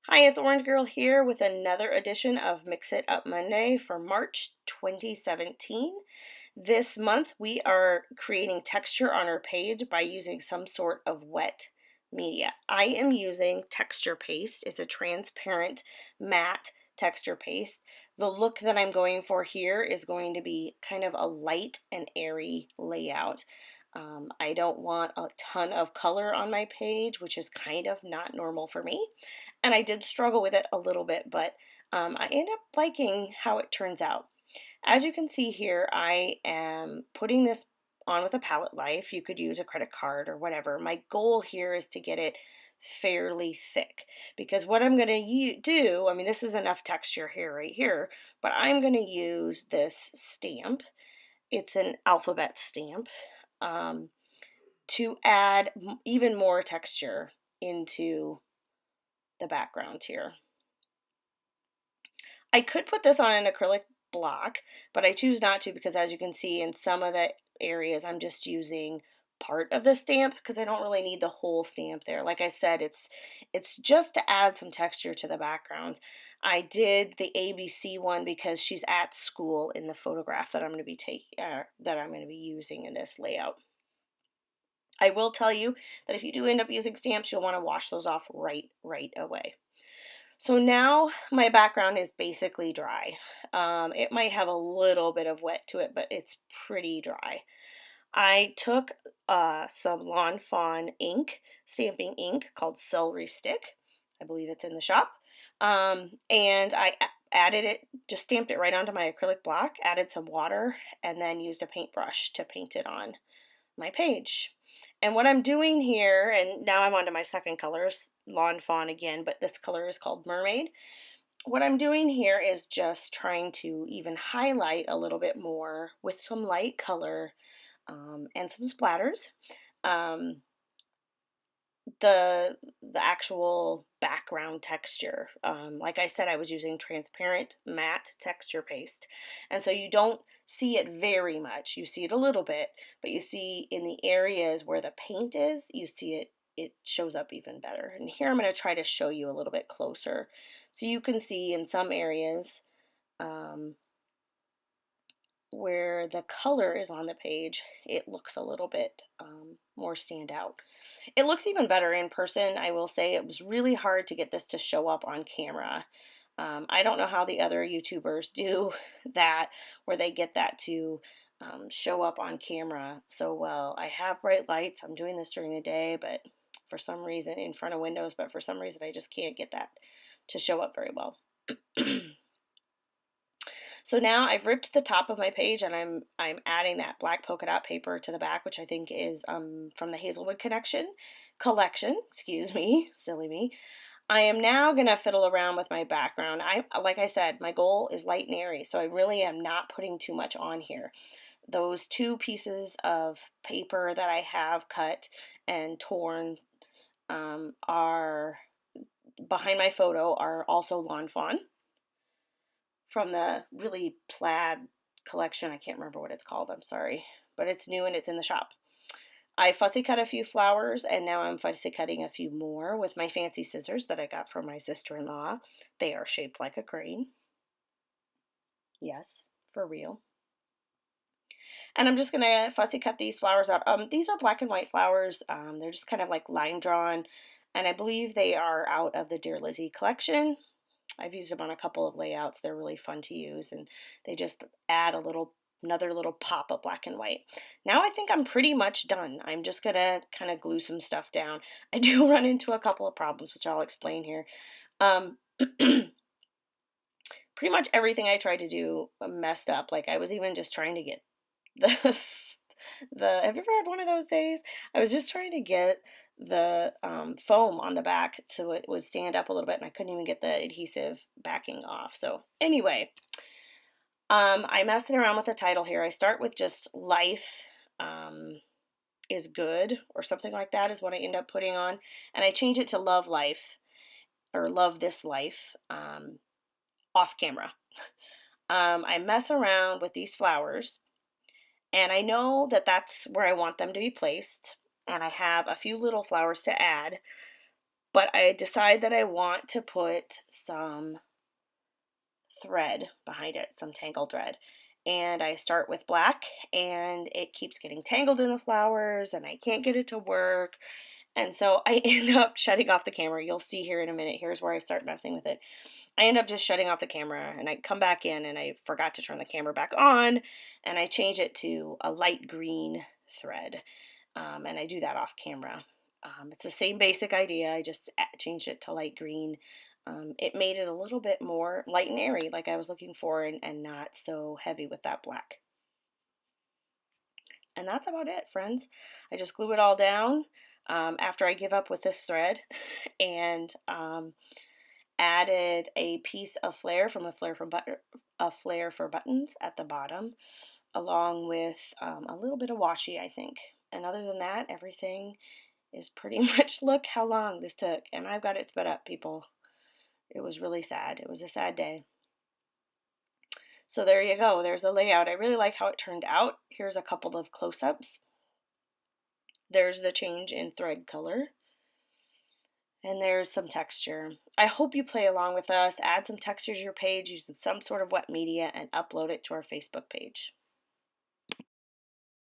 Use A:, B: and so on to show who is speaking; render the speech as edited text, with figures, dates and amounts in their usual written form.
A: Hi, it's Orange Girl here with another edition of Mix It Up Monday for March 2017. This month we are creating texture on our page by using some sort of wet media. I am using Texture Paste. It's a transparent matte texture paste. The look that I'm going for here is going to be kind of a light and airy layout. I don't want a ton of color on my page, which is kind of not normal for me. And I did struggle with it a little bit, but I ended up liking how it turns out. As you can see here, I am putting this on with a palette knife. You could use a credit card or whatever. My goal here is to get it fairly thick because what I'm going to do, I mean, this is enough texture here, right here, but I'm going to use this stamp. It's an alphabet stamp um, to add even more texture into the background here. I could put this on an acrylic block, but I choose not to because as you can see in some of the areas I'm just using part of the stamp because I don't really need the whole stamp there. Like I said, it's just to add some texture to the background. I did the ABC one because she's at school in the photograph that I'm going to be using in this layout. I will tell you that if you do end up using stamps, you'll want to wash those off right away. So now my background is basically dry. It might have a little bit of wet to it, but it's pretty dry. I took some Lawn Fawn ink, stamping ink called Celery Stick. I believe it's in the shop. And I added it, just stamped it right onto my acrylic block, added some water, and then used a paintbrush to paint it on my page. And what I'm doing here, and now I'm on to my second color, Lawn Fawn again, but this color is called Mermaid. What I'm doing here is just trying to even highlight a little bit more with some light color and some splatters. Um, the actual background texture. Like I said, I was using transparent matte texture paste, and so you don't see it very much. You see it a little bit, but you see in the areas where the paint is, you see it shows up even better. And here I'm going to try to show you a little bit closer, so you can see in some areas um, where the color is on the page, it looks a little bit more standout. It looks even better in person. I will say it was really hard to get this to show up on camera. I don't know how the other YouTubers do that, where they get that to show up on camera so well. I have bright lights. I'm doing this during the day, but for some reason in front of windows, but for some reason I just can't get that to show up very well. So now I've ripped the top of my page and I'm adding that black polka dot paper to the back, which I think is from the Hazelwood collection, excuse me, silly me. I am now going to fiddle around with my background. Like I said, my goal is light and airy, so I really am not putting too much on here. Those two pieces of paper that I have cut and torn are behind my photo are also Lawn Fawn from the really plaid collection. I can't remember what it's called, I'm sorry, but it's new and it's in the shop. I fussy cut a few flowers and now I'm fussy cutting a few more with my fancy scissors that I got from my sister-in-law. They are shaped like a crane. Yes, for real. And I'm just gonna fussy cut these flowers out. These are black and white flowers. They're just kind of like line drawn, and I believe they are out of the Dear Lizzie collection. I've used them on a couple of layouts. They're really fun to use, and they just add another little pop of black and white. Now I think I'm pretty much done. I'm just gonna kind of glue some stuff down. I do run into a couple of problems, which I'll explain here. Pretty much everything I tried to do messed up. Like I was even just trying to get the have you ever had one of those days? I was just trying to get the foam on the back so it would stand up a little bit, and I couldn't even get the adhesive backing off. So anyway, I'm messing around with the title here. I start with just life is good or something like that is what I end up putting on, and I change it to love life or love this life off camera. I mess around with these flowers, and I know that that's where I want them to be placed, and I have a few little flowers to add. But I decide that I want to put some thread behind it, some tangled thread. And I start with black, and it keeps getting tangled in the flowers, and I can't get it to work. And so I end up shutting off the camera. You'll see here in a minute. Here's where I start messing with it. I end up just shutting off the camera, and I come back in, and I forgot to turn the camera back on, and I change it to a light green thread. And I do that off camera. It's the same basic idea. I just changed it to light green. It made it a little bit more light and airy, like I was looking for, and not so heavy with that black. And that's about it, friends. I just glue it all down after I give up with this thread, and added a piece of flare from a flare for buttons at the bottom, along with a little bit of washi, I think. And other than that, everything is pretty much, look how long this took. And I've got it sped up, people. It was really sad. It was a sad day. So there you go. There's the layout. I really like how it turned out. Here's a couple of close-ups. There's the change in thread color. And there's some texture. I hope you play along with us, add some texture to your page using some sort of wet media, and upload it to our Facebook page.